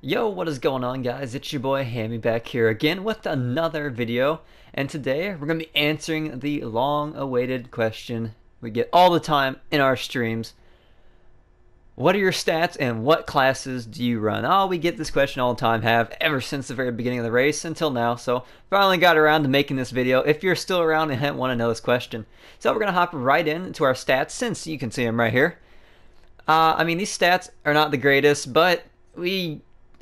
Yo, what is going on, guys? It's your boy Hamii back here again with another video, and today we're going to be answering the long-awaited question we get all the time in our streams. What are your stats and what classes do you run? Oh, we get this question all the time, have ever since the very beginning of the race until now, so finally got around to making this video if you're still around and want to know this question. So we're going to hop right into our stats since you can see them right here. These stats are not the greatest, but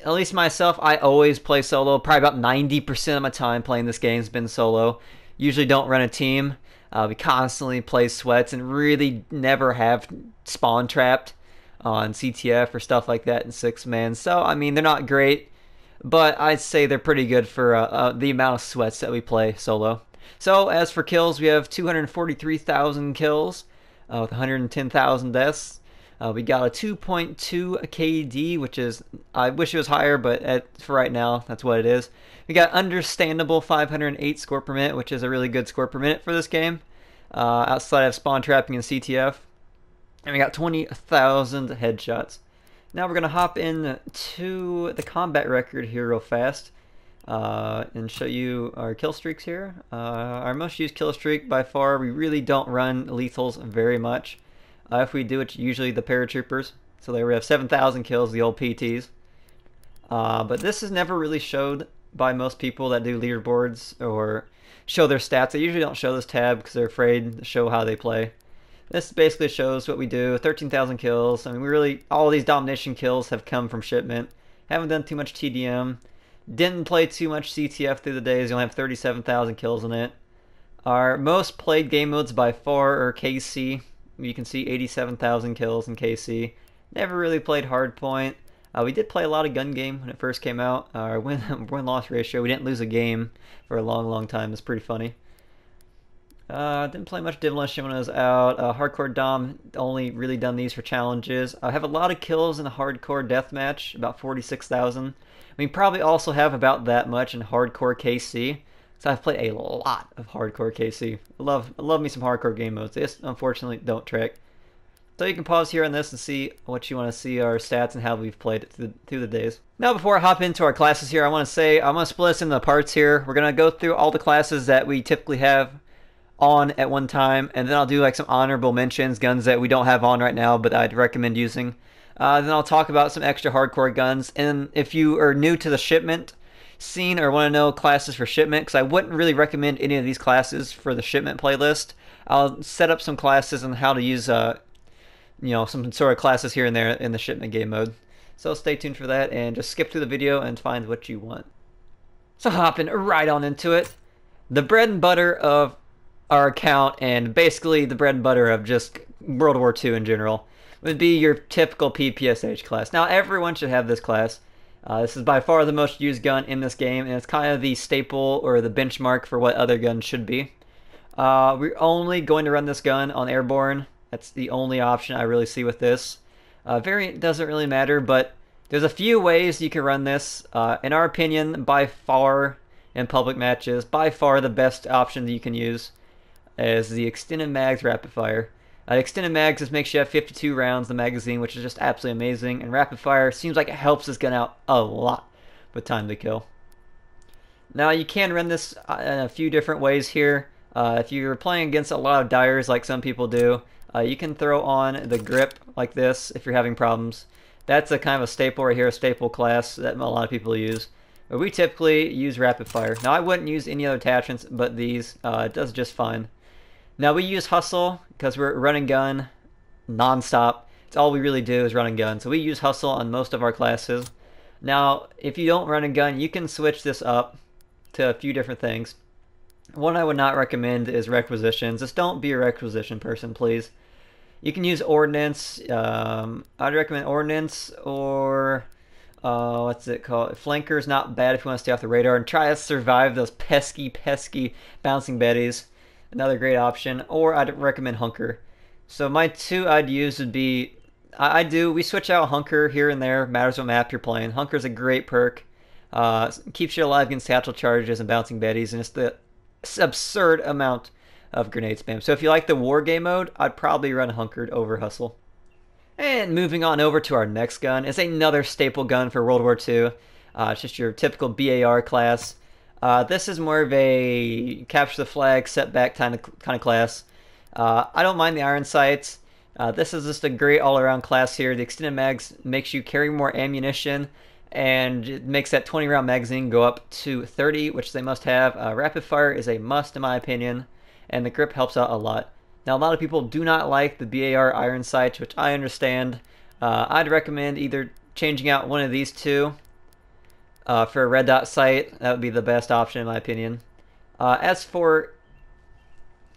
at least myself, I always play solo. Probably about 90% of my time playing this game has been solo. Usually don't run a team. We constantly play sweats and really never have spawn trapped on CTF or stuff like that in 6-man. So, they're not great, but I'd say they're pretty good for the amount of sweats that we play solo. So, as for kills, we have 243,000 kills with 110,000 deaths. We got a 2.2 KD, which is, I wish it was higher, but for right now, that's what it is. We got understandable 508 score per minute, which is a really good score per minute for this game, outside of spawn trapping and CTF. And we got 20,000 headshots. Now we're going to hop into the combat record here real fast and show you our kill streaks here. Our most used kill streak by far, we really don't run lethals very much. If we do, it's usually the paratroopers. So there we have 7,000 kills, the old PTs. But this is never really showed by most people that do leaderboards or show their stats. They usually don't show this tab because they're afraid to show how they play. This basically shows what we do. 13,000 kills. All these domination kills have come from shipment. Haven't done too much TDM. Didn't play too much CTF through the days. You only have 37,000 kills in it. Our most played game modes by far are KC. You can see 87,000 kills in KC. Never really played Hardpoint. We did play a lot of gun game when it first came out. Our win-loss ratio, we didn't lose a game for a long time. It's pretty funny. Didn't play much Demolition when I was out. Hardcore Dom, only really done these for challenges. I have a lot of kills in the Hardcore Deathmatch, about 46,000. We probably also have about that much in Hardcore KC. So I've played a lot of Hardcore KC. I love me some hardcore game modes. They just unfortunately don't track. So you can pause here on this and see what you want to see our stats and how we've played it through the days. Now before I hop into our classes here, I want to say I'm going to split us into parts here. We're going to go through all the classes that we typically have on at one time, and then I'll do like some honorable mentions, guns that we don't have on right now but I'd recommend using. Then I'll talk about some extra hardcore guns, and if you are new to the shipment scene or want to know classes for shipment, because I wouldn't really recommend any of these classes for the shipment playlist, I'll set up some classes on how to use some sort of classes here and there in the shipment game mode. So stay tuned for that and just skip through the video and find what you want. So hopping right on into it, the bread and butter of our account, and basically the bread and butter of just World War II in general, would be your typical PPSH class. Now everyone should have this class. This is by far the most used gun in this game, and it's kind of the staple or the benchmark for what other guns should be. We're only going to run this gun on airborne. That's the only option I really see with this. Variant doesn't really matter, but there's a few ways you can run this. In our opinion, by far, in public matches, by far the best option that you can use is the extended mags rapid fire. Extended mags just makes you have 52 rounds in the magazine, which is just absolutely amazing. And rapid fire seems like it helps this gun out a lot with time to kill. Now you can run this in a few different ways here. If you're playing against a lot of dyers like some people do, you can throw on the grip like this if you're having problems. That's a kind of a staple right here, a staple class that a lot of people use. But we typically use rapid fire. Now I wouldn't use any other attachments but these. It does just fine. Now we use hustle because we're running gun non-stop. It's all we really do is run and gun. So we use hustle on most of our classes. Now if you don't run a gun, you can switch this up to a few different things. One I would not recommend is requisitions. Just don't be a requisition person, please. You can use ordnance. I'd recommend ordnance or what's it called? Flanker's not bad if you want to stay off the radar and try to survive those pesky bouncing betties. Another great option. Or I'd recommend hunker. So my two I'd use would be, we switch out hunker here and there, matters what map you're playing. Hunker's a great perk. Keeps you alive against satchel charges and bouncing betties, and it's the absurd amount of grenade spam. So if you like the war game mode, I'd probably run hunkered over hustle. And moving on over to our next gun is another staple gun for World War II. It's just your typical BAR class. This is more of a capture the flag, setback kind of class. I don't mind the iron sights. This is just a great all-around class here. The extended mags makes you carry more ammunition, and it makes that 20-round magazine go up to 30, which they must have. Rapid fire is a must in my opinion, and the grip helps out a lot. Now, a lot of people do not like the BAR iron sights, which I understand. I'd recommend either changing out one of these two for a red dot sight. That would be the best option in my opinion. As for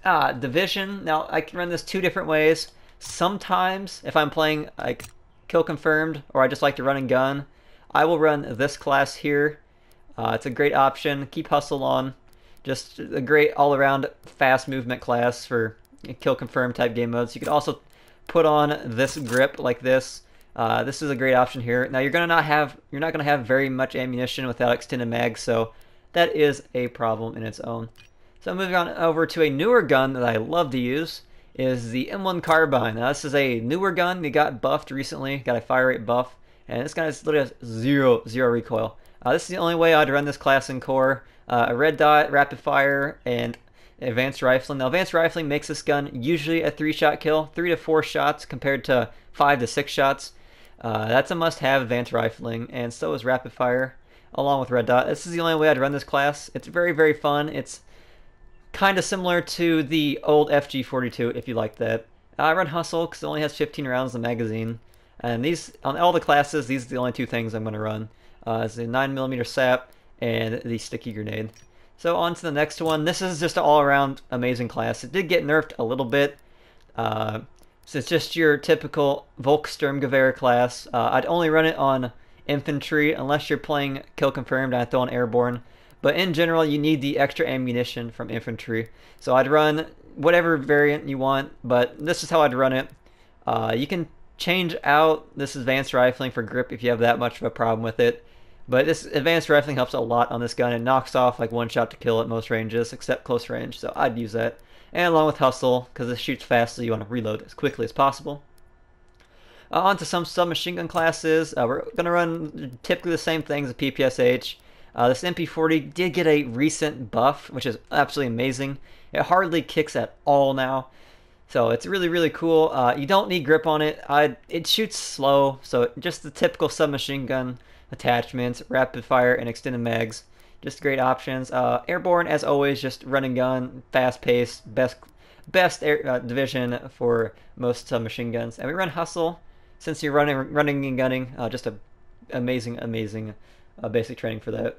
division, now I can run this two different ways. Sometimes, if I'm playing like kill confirmed, or I just like to run and gun, I will run this class here. It's a great option. Keep hustle on. Just a great all-around fast movement class for kill confirmed type game modes. You could also put on this grip like this. This is a great option here. Now you're not gonna have very much ammunition without extended mags, so that is a problem in its own. So moving on over to a newer gun that I love to use is the M1 Carbine. Now this is a newer gun. It got buffed recently, got a fire rate buff, and this gun literally has zero recoil. This is the only way I'd run this class in core. A red dot, rapid fire, and advanced rifling. Now advanced rifling makes this gun usually a 3-shot kill, 3 to 4 shots compared to 5 to 6 shots. That's a must-have, advanced rifling, and so is rapid fire along with red dot. This is the only way I'd run this class. It's very fun. It's kind of similar to the old FG42 if you like that. I run hustle because it only has 15 rounds in the magazine, and these on all the classes, these are the only two things I'm going to run. It's the 9mm sap and the sticky grenade. So on to the next one. This is just an all-around amazing class. It did get nerfed a little bit. So it's just your typical Volkssturmgewehr class. I'd only run it on infantry unless you're playing kill confirmed and I throw on airborne. But in general, you need the extra ammunition from infantry. So I'd run whatever variant you want, but this is how I'd run it. You can change out this advanced rifling for grip if you have that much of a problem with it. But this advanced rifling helps a lot on this gun. It knocks off like 1 shot to kill at most ranges, except close range, so I'd use that. And along with hustle, because it shoots fast, so you want to reload as quickly as possible. On to some submachine gun classes. We're going to run typically the same things as PPSH. This MP40 did get a recent buff, which is absolutely amazing. It hardly kicks at all now, so it's really cool. You don't need grip on it. It shoots slow, so just the typical submachine gun attachments, rapid fire, and extended mags. Just great options. Airborne, as always, just run and gun, fast paced, best air, division for most submachine guns. And we run hustle, since you're running and gunning. Just a amazing basic training for that.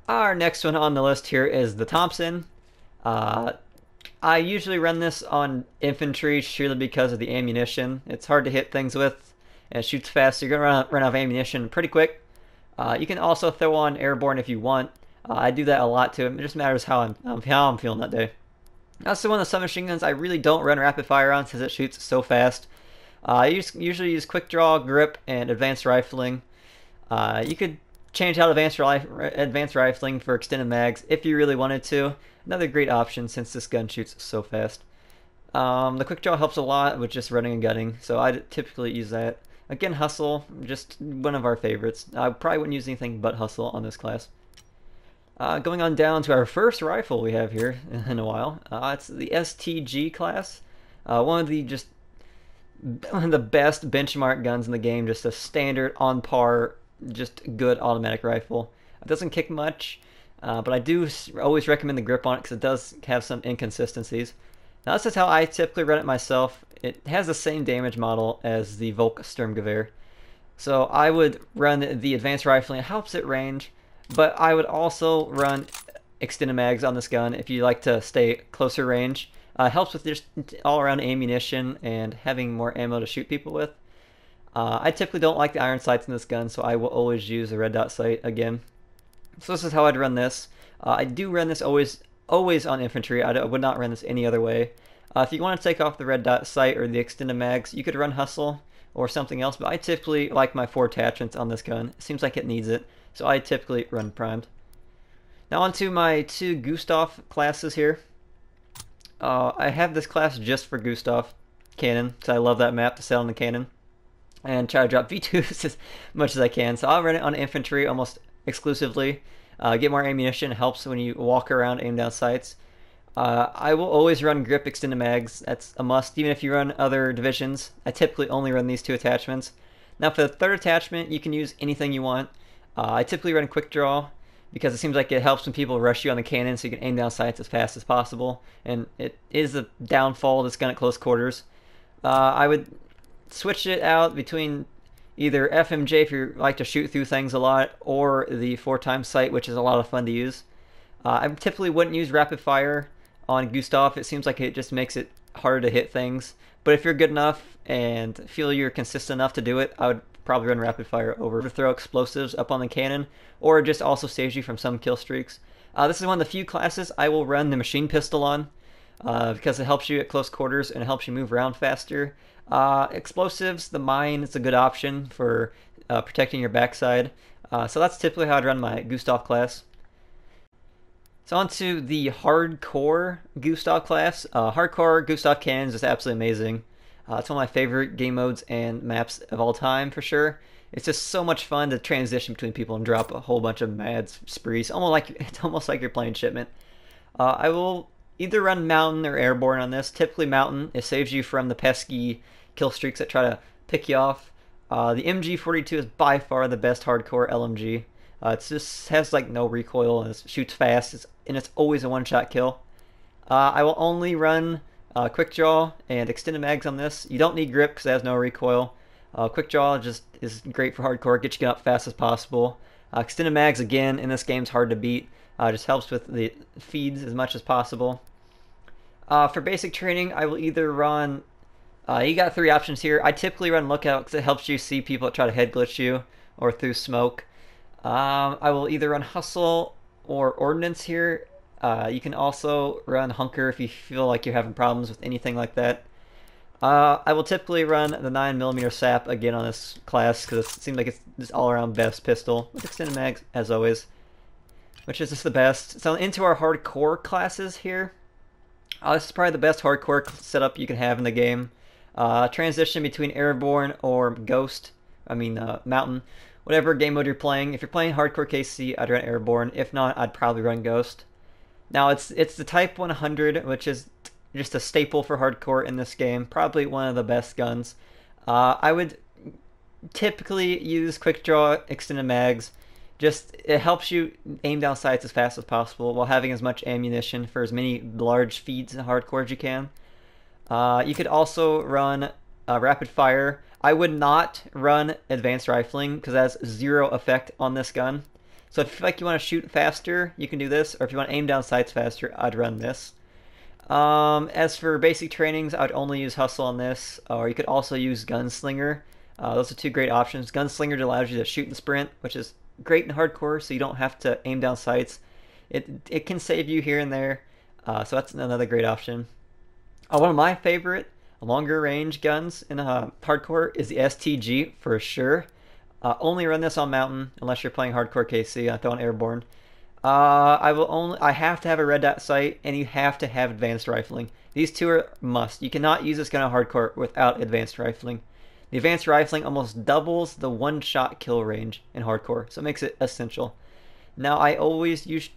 Our next one on the list here is the Thompson. I usually run this on infantry surely because of the ammunition. It's hard to hit things with, and it shoots fast, so you're going to run out of ammunition pretty quick. You can also throw on airborne if you want. I do that a lot too. It just matters how I'm feeling that day. Also, one of the submachine guns I really don't run rapid fire on since it shoots so fast. I usually use quick draw, grip, and advanced rifling. You could change out advanced rifling for extended mags if you really wanted to. Another great option since this gun shoots so fast. The quick draw helps a lot with just running and gunning, so I typically use that. Again, hustle, just one of our favorites. I probably wouldn't use anything but hustle on this class. Going on down to our first rifle we have here in a while. It's the STG class. One of the best benchmark guns in the game. Just a standard, on par, just good automatic rifle. It doesn't kick much, but I do always recommend the grip on it because it does have some inconsistencies. Now this is how I typically run it myself. It has the same damage model as the Volkssturmgewehr. So I would run the advanced rifling. It helps at range, but I would also run extended mags on this gun if you like to stay closer range. Helps with just all-around ammunition and having more ammo to shoot people with. I typically don't like the iron sights in this gun, so I will always use a red dot sight again. So this is how I'd run this. I do run this always on infantry. I would not run this any other way. If you want to take off the red dot sight or the extended mags, you could run hustle or something else, but I typically like my 4 attachments on this gun. It seems like it needs it, so I typically run primed. Now onto my 2 Gustav classes here. I have this class just for Gustav. cannon, because I love that map to set on the cannon. And try to drop V2s as much as I can. So I'll run it on infantry almost exclusively. Get more ammunition, helps when you walk around, aim down sights. I will always run grip extended mags. That's a must, even if you run other divisions. I typically only run these two attachments. Now for the third attachment, you can use anything you want. I typically run quick draw because it seems like it helps when people rush you on the cannon so you can aim down sights as fast as possible. And it is a downfall of this gun at close quarters. I would switch it out between either FMJ if you like to shoot through things a lot, or the 4x sight, which is a lot of fun to use. I typically wouldn't use rapid fire on Gustav. It seems like it just makes it harder to hit things. But if you're good enough and feel you're consistent enough to do it, I would probably run rapid fire over to throw explosives up on the cannon, or just also saves you from some kill streaks. This is one of the few classes I will run the machine pistol on, because it helps you at close quarters and it helps you move around faster. Explosives, the mine is a good option for protecting your backside. So that's typically how I'd run my Gustav class. So on to the hardcore Gustav class. Hardcore Gustav cannons is absolutely amazing. It's one of my favorite game modes and maps of all time for sure. It's just so much fun to transition between people and drop a whole bunch of mad sprees. It's almost like you're playing Shipment. I will either run mountain or airborne on this. Typically mountain. It saves you from the pesky kill streaks that try to pick you off. The MG42 is by far the best hardcore LMG. It just has like no recoil and it shoots fast, and it's always a one-shot kill. I will only run quick draw and extended mags on this. You don't need grip because it has no recoil. Quick draw just is great for hardcore, get you up fast as possible. Extended mags again in this game is hard to beat. Just helps with the feeds as much as possible. For basic training, I will either run. You got three options here. I typically run lookout because it helps you see people that try to head glitch you or through smoke. I will either run hustle or ordnance here. You can also run hunker if you feel like you're having problems with anything like that. I will typically run the 9mm sap again on this class because it seems like it's just all around best pistol with extended mags as always, which is just the best. So into our hardcore classes here. This is probably the best hardcore setup you can have in the game. Transition between airborne or ghost, mountain, whatever game mode you're playing. If you're playing hardcore KC, I'd run airborne. If not, I'd probably run ghost. Now it's the Type 100, which is just a staple for hardcore in this game. Probably one of the best guns. I would typically use quick draw, extended mags. Just it helps you aim down sights as fast as possible while having as much ammunition for as many large feeds in hardcore as you can. You could also run rapid fire. I would not run advanced rifling because it has zero effect on this gun. So if you feel like you want to shoot faster, you can do this. Or if you want to aim down sights faster, I'd run this. As for basic trainings, I would only use hustle on this. Or you could also use gunslinger. Those are two great options. Gunslinger allows you to shoot and sprint, which is great in hardcore, so you don't have to aim down sights. It can save you here and there. So that's another great option. One of my favorite longer range guns in hardcore is the STG for sure. Only run this on mountain unless you're playing hardcore KC. I throw on airborne. I have to have a red dot sight, and you have to have advanced rifling. These two are must. You cannot use this gun on hardcore without advanced rifling. The advanced rifling almost doubles the one-shot kill range in hardcore, so it makes it essential. Now I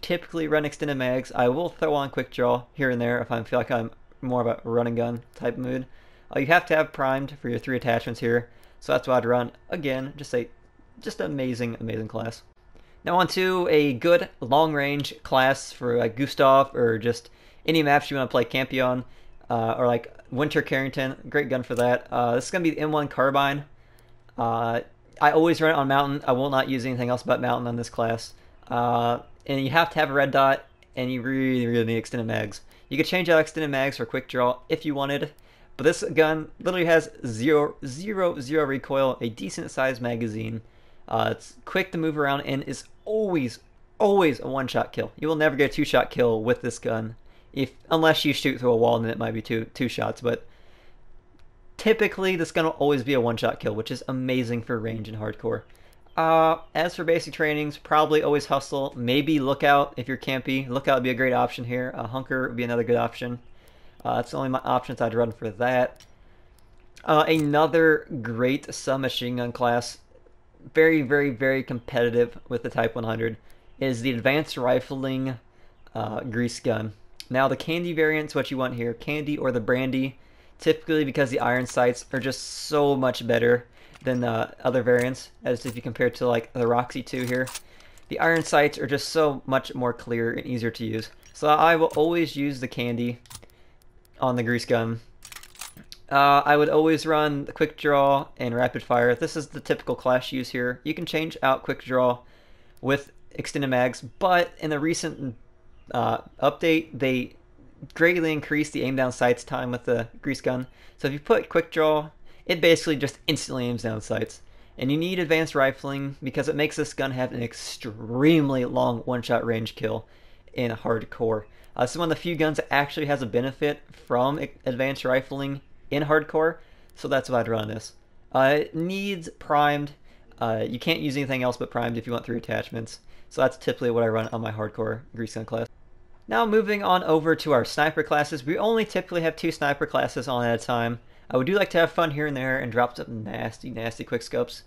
typically run extended mags. I will throw on quick draw here and there if I feel like I'm more of a run and gun type mood. You have to have primed for your three attachments here, so that's what I'd run. Again, just amazing class. Now on to a good long range class for Gustav or just any maps you want to play campy on, or like Winter Carrington, great gun for that. This is gonna be the M1 Carbine. I always run it on mountain. I will not use anything else but mountain on this class. And you have to have a red dot, and you really need extended mags. You could change out extended mags for quick draw if you wanted, but this gun literally has zero recoil, a decent sized magazine. It's quick to move around and is always a one-shot kill. You will never get a two-shot kill with this gun, unless you shoot through a wall, and then it might be two shots. But typically, this gun will always be a one-shot kill, which is amazing for range and hardcore. As for basic trainings, probably always hustle. Maybe lookout if you're campy. Lookout would be a great option here. Hunker would be another good option. That's the only options I'd run for that. Another great submachine gun class, very, very, very competitive with the Type 100, is the advanced rifling grease gun. Now the candy variant's what you want here, candy or the brandy, typically because the iron sights are just so much better than other variants, as if you compare to like the Roxy 2 here. The iron sights are just so much more clear and easier to use. So I will always use the candy on the grease gun. I would always run the quick draw and rapid fire. This is the typical class use here. You can change out quick draw with extended mags, but in the recent update, they greatly increased the aim down sights time with the grease gun. So if you put quick draw, it basically just instantly aims down sights. And you need advanced rifling because it makes this gun have an extremely long one-shot range kill in hardcore. This is one of the few guns that actually has a benefit from advanced rifling in hardcore, so that's why I'd run this. It needs primed. You can't use anything else but primed if you want 3 attachments. So that's typically what I run on my hardcore grease gun class. Now moving on over to our sniper classes. We only typically have 2 sniper classes on at a time. I would do like to have fun here and there and drop some nasty, nasty quick scopes.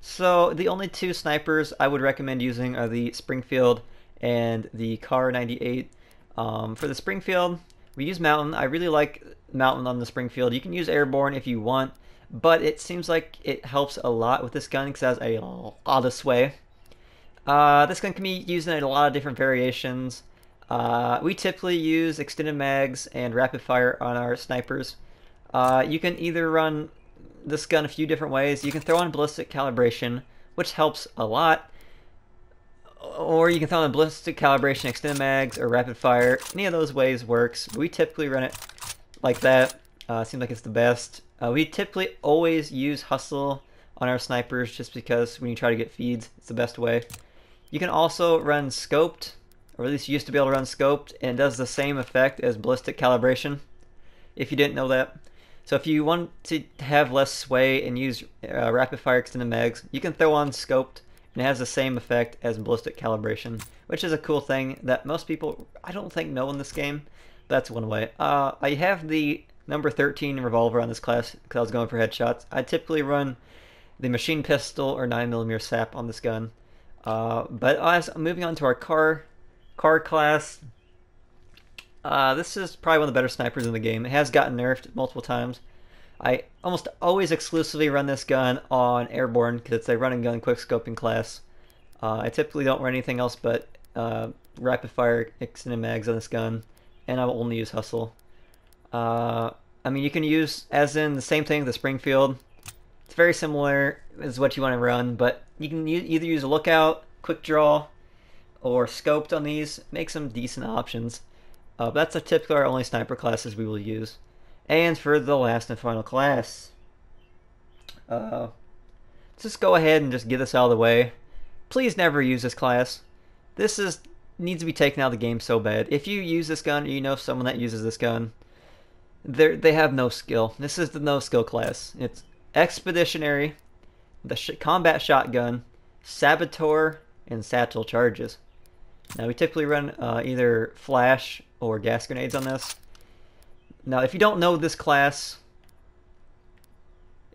So the only 2 snipers I would recommend using are the Springfield and the Car 98. For the Springfield, we use Mountain. I really like Mountain on the Springfield. You can use Airborne if you want, but it seems like it helps a lot with this gun because it has a lot of sway. This gun can be used in a lot of different variations. We typically use extended mags and rapid fire on our snipers. You can either run this gun a few different ways. You can throw on ballistic calibration, which helps a lot, or you can throw on ballistic calibration, extended mags, or rapid fire. Any of those ways works. We typically run it like that. Seems like it's the best. We typically always use hustle on our snipers just because when you try to get feeds, it's the best way. You can also run scoped, or at least you used to be able to run scoped, and it does the same effect as ballistic calibration, if you didn't know that. So if you want to have less sway and use rapid fire extended mags, you can throw on scoped, and it has the same effect as ballistic calibration, which is a cool thing that most people, I don't think, know in this game. That's one way. I have the number 13 revolver on this class because I was going for headshots. I typically run the machine pistol or 9mm sap on this gun. But as moving on to our car class, this is probably one of the better snipers in the game. It has gotten nerfed multiple times. I almost always exclusively run this gun on Airborne because it's a run and gun quick scoping class. I typically don't run anything else but rapid fire extended mags on this gun, and I will only use hustle. I mean, you can use, as in the same thing, the Springfield. It's very similar as what you want to run, but you can either use a lookout, quick draw, or scoped on these. Make some decent options. But that's typically our only sniper classes we will use. And for the last and final class, let's just go ahead and just get this out of the way. Please never use this class. This needs to be taken out of the game so bad. If you use this gun, or you know someone that uses this gun, they have no skill. This is the no skill class. It's expeditionary, the combat shotgun, saboteur, and satchel charges. Now we typically run either flash or gas grenades on this. Now if you don't know this class,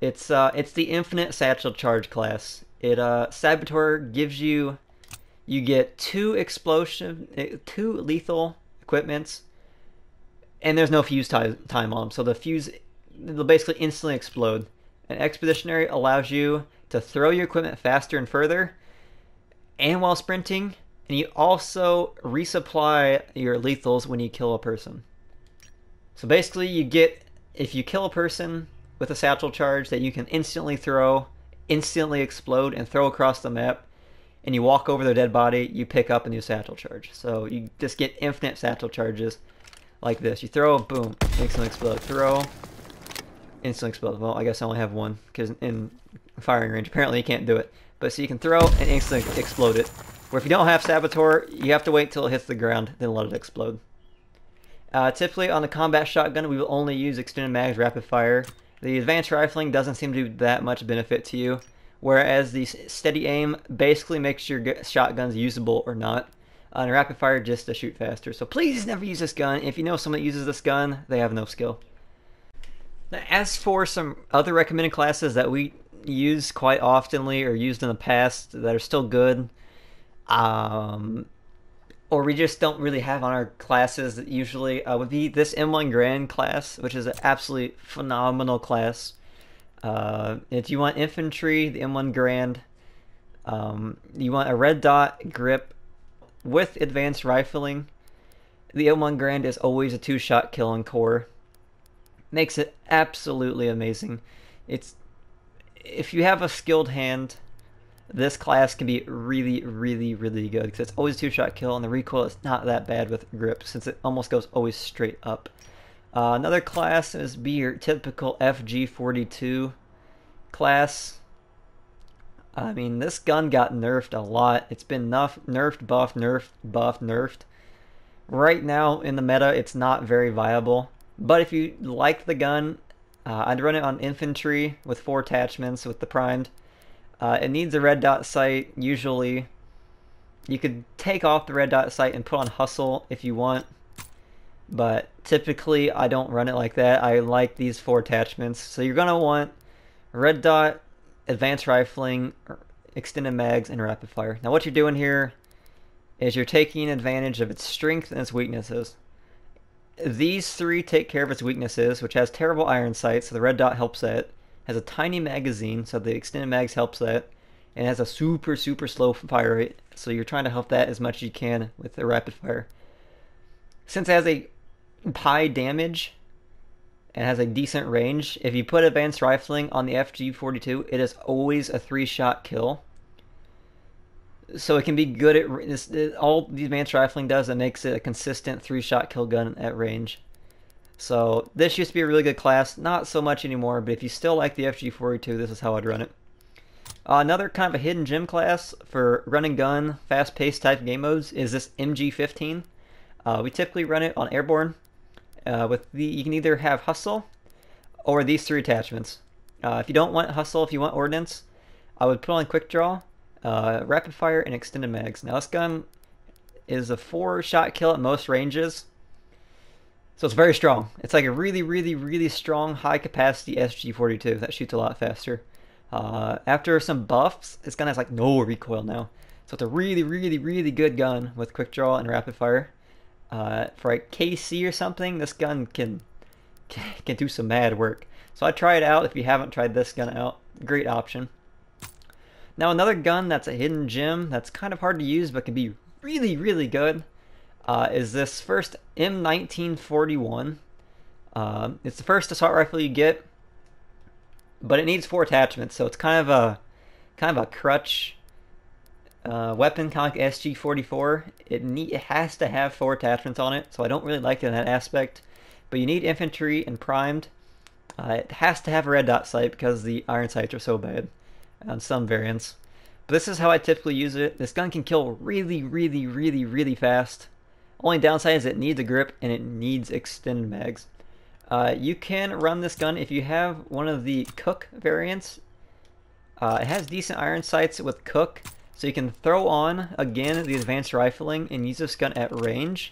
it's the infinite satchel charge class. Saboteur gives you get 2 lethal equipments, and there's no fuse time on them, so the fuse, they'll basically instantly explode. And expeditionary allows you to throw your equipment faster and further, and while sprinting, and you also resupply your lethals when you kill a person. So basically you get, if you kill a person with a satchel charge that you can instantly throw, instantly explode, and throw across the map, and you walk over their dead body, you pick up a new satchel charge. So you just get infinite satchel charges like this. You throw, boom, instantly explode. Throw, instantly explode. Well, I guess I only have one because in firing range, apparently you can't do it. But so you can throw and instantly explode it. Where if you don't have saboteur, you have to wait till it hits the ground, then let it explode. Typically on the combat shotgun, we will only use extended mags rapid fire. The advanced rifling doesn't seem to do that much benefit to you, whereas the steady aim basically makes your shotguns usable or not. And rapid fire just to shoot faster. So please never use this gun. If you know someone that uses this gun, they have no skill. As for some other recommended classes that we use quite oftenly or used in the past that are still good, um, or we just don't really have on our classes usually, would be this M1 Grand class, which is an absolutely phenomenal class. If you want infantry, the M1 Grand, you want a red dot grip with advanced rifling, the M1 Grand is always a 2-shot kill on core. Makes it absolutely amazing. It's if you have a skilled hand, this class can be really, really, really good because it's always a 2-shot kill and the recoil is not that bad with grip since it almost goes always straight up. Another class is be your typical FG42 class. I mean, this gun got nerfed a lot. It's been nerfed, buffed, nerfed, buffed, nerfed. Right now in the meta, it's not very viable. But if you like the gun, I'd run it on infantry with 4 attachments with the primed. It needs a red dot sight, usually. You could take off the red dot sight and put on hustle if you want. But typically, I don't run it like that. I like these 4 attachments. So you're going to want red dot, advanced rifling, extended mags, and rapid fire. Now what you're doing here is you're taking advantage of its strength and its weaknesses. These 3 take care of its weaknesses, which has terrible iron sight, so the red dot helps that. Has a tiny magazine, so the extended mags helps that. And has a super, super slow fire rate, so you're trying to help that as much as you can with the rapid fire. Since it has a high damage and has a decent range, if you put advanced rifling on the FG42, it is always a 3-shot kill. So it can be good at all the advanced rifling does. It makes it a consistent 3-shot kill gun at range. So this used to be a really good class, not so much anymore. But if you still like the FG42, this is how I'd run it. Another kind of a hidden gem class for run and gun, fast-paced type game modes is this MG15. We typically run it on airborne. You can either have hustle or these 3 attachments. If you don't want hustle, if you want ordnance, I would put on quick draw, rapid fire, and extended mags. Now this gun is a 4-shot kill at most ranges, so it's very strong. It's like a really, really, really strong, high-capacity SG42 that shoots a lot faster. After some buffs, this gun has like no recoil now, so it's a really, really, really good gun with quick draw and rapid fire. For a KC or something, this gun can do some mad work. So I try it out. If you haven't tried this gun out, great option. Now another gun that's a hidden gem that's kind of hard to use but can be really, really good is this first M1941. It's the first assault rifle you get, but it needs 4 attachments, so it's kind of a crutch weapon, kind of like SG44. It has to have 4 attachments on it, so I don't really like it in that aspect. But you need infantry and primed. It has to have a red dot sight because the iron sights are so bad on some variants. But this is how I typically use it. This gun can kill really, really, really, really fast. Only downside is it needs a grip and it needs extended mags. You can run this gun if you have one of the Cook variants. It has decent iron sights with Cook, so you can throw on, again, the advanced rifling and use this gun at range.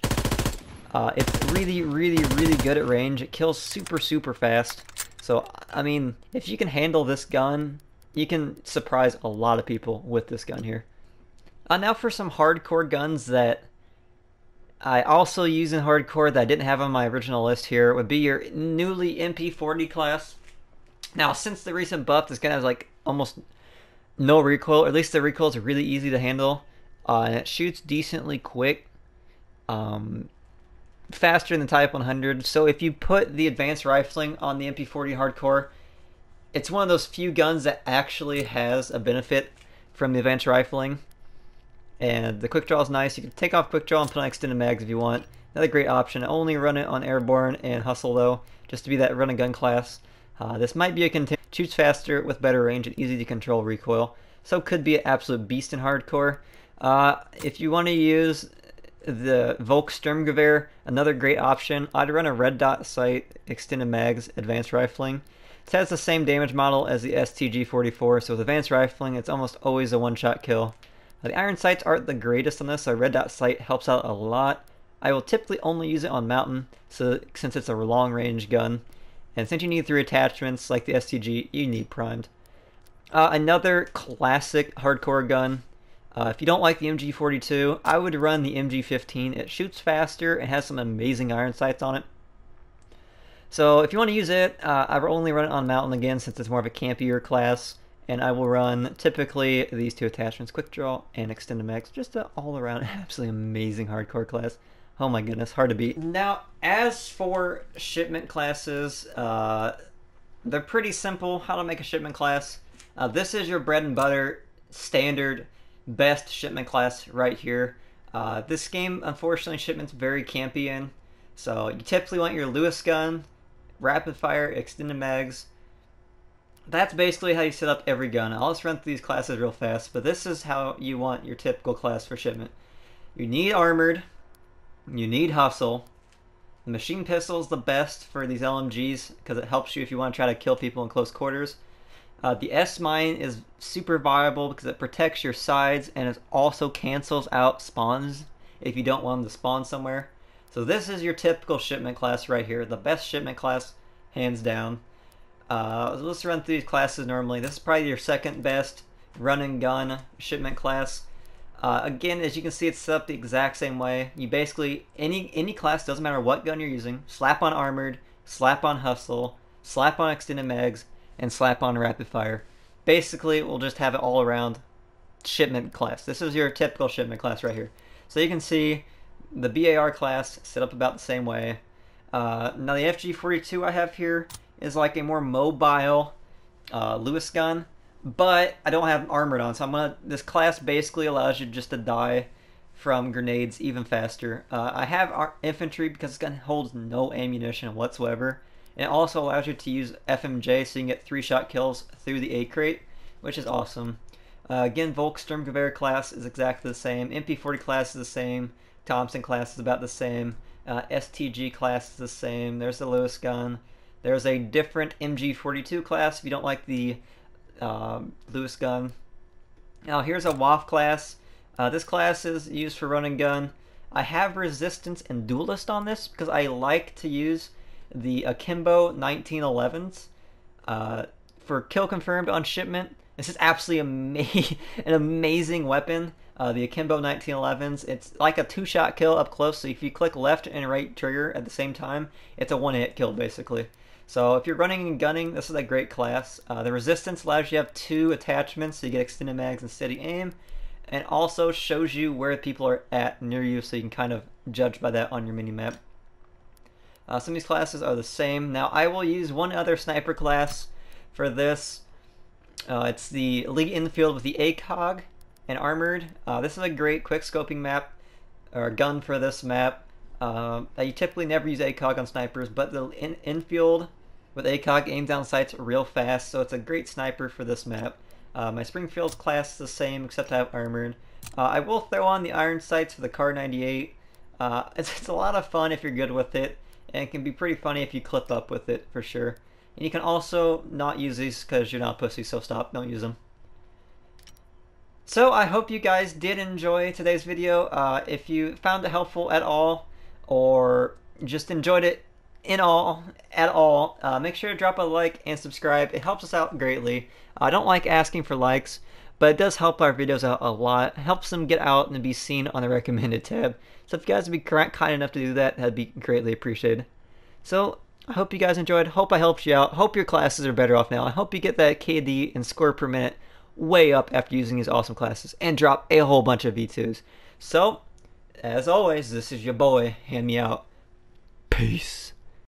It's really, really, really good at range. It kills super, super fast. So, I mean, if you can handle this gun, you can surprise a lot of people with this gun here. Now for some hardcore guns that I also use in hardcore that I didn't have on my original list here would be your newly MP40 class. Now, since the recent buff, this gun has like almost no recoil, or at least the recoil is really easy to handle, and it shoots decently quick, faster than Type 100. So if you put the advanced rifling on the MP40 hardcore, it's one of those few guns that actually has a benefit from the advanced rifling. And the quick draw is nice. You can take off quick draw and put on extended mags if you want. Another great option. I only run it on airborne and hustle though, just to be that run and gun class. This might be a contender. Shoots faster with better range and easy to control recoil. So could be an absolute beast in hardcore. If you want to use the Volk Sturmgewehr, another great option. I'd run a red dot sight, extended mags, advanced rifling. It has the same damage model as the STG-44, so with advanced rifling, it's almost always a one-shot kill. The iron sights aren't the greatest on this, so red dot sight helps out a lot. I will typically only use it on mountain, since it's a long-range gun. And since you need 3 attachments like the STG, you need primed. Another classic hardcore gun. If you don't like the MG42, I would run the MG15. It shoots faster and has some amazing iron sights on it. So if you want to use it, I only run it on mountain again since it's more of a campier class. And I will run typically these 2 attachments, quick draw and extended mags. Just an all around absolutely amazing hardcore class. Oh my goodness, hard to beat. Now, as for shipment classes, they're pretty simple how to make a shipment class. This is your bread and butter standard best shipment class right here. This game, unfortunately, shipment's very campy in. So you typically want your Lewis gun, rapid fire, extended mags. That's basically how you set up every gun. I'll just run through these classes real fast, but this is how you want your typical class for shipment. You need armored, you need hustle. The machine pistol is the best for these LMGs because it helps you if you want to try to kill people in close quarters. The S-mine is super viable because it protects your sides and it also cancels out spawns if you don't want them to spawn somewhere. So this is your typical shipment class right here. The best shipment class, hands down. Let's run through these classes normally. This is probably your second best run and gun shipment class. Again, as you can see, it's set up the exact same way. You basically, any class, doesn't matter what gun you're using, slap on armored, slap on hustle, slap on extended mags, and slap on rapid fire. Basically, we'll just have it all around shipment class. This is your typical shipment class right here. So you can see the BAR class set up about the same way. Now the FG42 I have here is like a more mobile Lewis gun, but I don't have armored on, so this class basically allows you just to die from grenades even faster. I have infantry because this gun holds no ammunition whatsoever, and it also allows you to use FMJ so you can get 3-shot kills through the A crate, which is awesome. Again, Volkssturmgewehr class is exactly the same. MP40 class is the same. Thompson class is about the same. STG class is the same. There's the Lewis gun. There's a different MG42 class if you don't like the Lewis gun. Now here's a WAF class. This class is used for run and gun. I have resistance and duelist on this because I like to use the Akimbo 1911s for kill confirmed on shipment. This is absolutely an amazing weapon. The Akimbo 1911s, it's like a 2-shot kill up close, so if you click left and right trigger at the same time, it's a 1-hit kill basically. So if you're running and gunning, this is a great class. The resistance allows you to have 2 attachments, so you get extended mags and steady aim, and also shows you where people are at near you, so you can kind of judge by that on your mini-map. Some of these classes are the same. Now I will use one other sniper class for this. It's the Elite Infield with the ACOG and armored. This is a great quick scoping map, or gun for this map. You typically never use ACOG on snipers, but the infield with ACOG aims down sights real fast, so it's a great sniper for this map. My Springfield's class is the same, except I have armored. I will throw on the iron sights for the Car 98. It's a lot of fun if you're good with it, and it can be pretty funny if you clip up with it, for sure. And you can also not use these because you're not a pussy, so stop, don't use them. So I hope you guys did enjoy today's video. If you found it helpful at all, or just enjoyed it at all, make sure to drop a like and subscribe. It helps us out greatly. I don't like asking for likes, but it does help our videos out a lot. It helps them get out and be seen on the recommended tab. So if you guys would be kind enough to do that, that'd be greatly appreciated. So I hope you guys enjoyed. Hope I helped you out. Hope your classes are better off now. I hope you get that KD and score per minute way up after using these awesome classes and drop a whole bunch of V2s. So, as always, this is your boy, Hamii out. Peace.